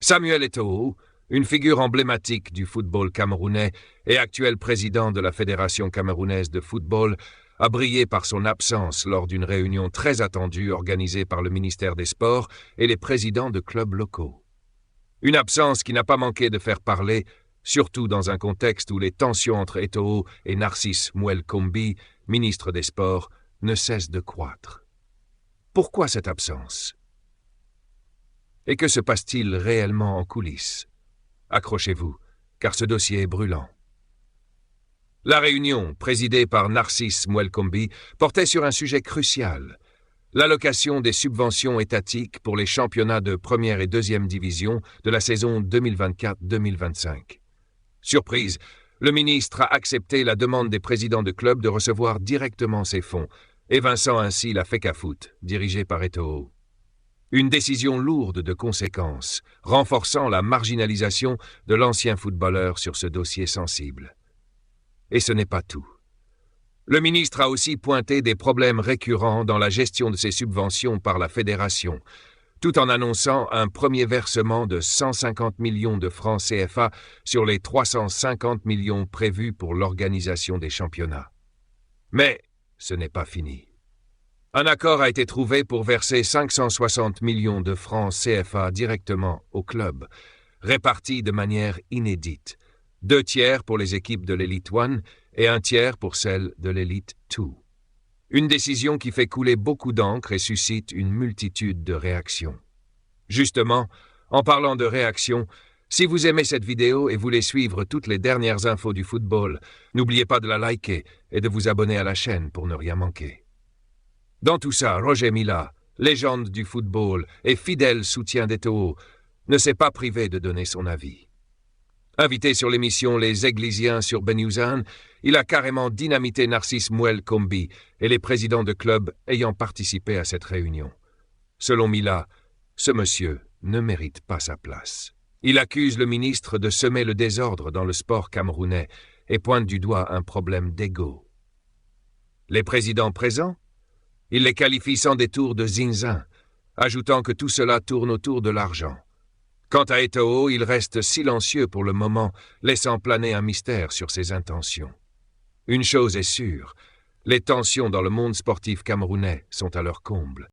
Samuel Eto'o, une figure emblématique du football camerounais et actuel président de la Fédération camerounaise de football, a brillé par son absence lors d'une réunion très attendue organisée par le ministère des Sports et les présidents de clubs locaux. Une absence qui n'a pas manqué de faire parler, surtout dans un contexte où les tensions entre Eto'o et Narcisse Mouel Kombi, ministre des Sports, ne cessent de croître. Pourquoi cette absence ? Et que se passe-t-il réellement en coulisses ? Accrochez-vous, car ce dossier est brûlant. La réunion, présidée par Narcisse Mouel Kombi, portait sur un sujet crucial, l'allocation des subventions étatiques pour les championnats de première et deuxième division de la saison 2024-2025. Surprise, le ministre a accepté la demande des présidents de clubs de recevoir directement ces fonds, évinçant ainsi la FECAFOOT, dirigée par Eto'o. Une décision lourde de conséquences, renforçant la marginalisation de l'ancien footballeur sur ce dossier sensible. Et ce n'est pas tout. Le ministre a aussi pointé des problèmes récurrents dans la gestion de ces subventions par la fédération, tout en annonçant un premier versement de 150 millions de francs CFA sur les 350 millions prévus pour l'organisation des championnats. Mais ce n'est pas fini. Un accord a été trouvé pour verser 560 millions de francs CFA directement au club, répartis de manière inédite, 2 tiers pour les équipes de l'Elite 1 et 1 tiers pour celles de l'Elite 2. Une décision qui fait couler beaucoup d'encre et suscite une multitude de réactions. Justement, en parlant de réactions, si vous aimez cette vidéo et voulez suivre toutes les dernières infos du football, n'oubliez pas de la liker et de vous abonner à la chaîne pour ne rien manquer. Dans tout ça, Roger Milla, légende du football et fidèle soutien d'Eto'o, ne s'est pas privé de donner son avis. Invité sur l'émission Les Églisiens sur Benyouzan, il a carrément dynamité Narcisse Mouel Kombi et les présidents de clubs ayant participé à cette réunion. Selon Milla, ce monsieur ne mérite pas sa place. Il accuse le ministre de semer le désordre dans le sport camerounais et pointe du doigt un problème d'ego. Les présidents présents ? Il les qualifie sans détour de zinzin, ajoutant que tout cela tourne autour de l'argent. Quant à Eto'o, il reste silencieux pour le moment, laissant planer un mystère sur ses intentions. Une chose est sûre, les tensions dans le monde sportif camerounais sont à leur comble.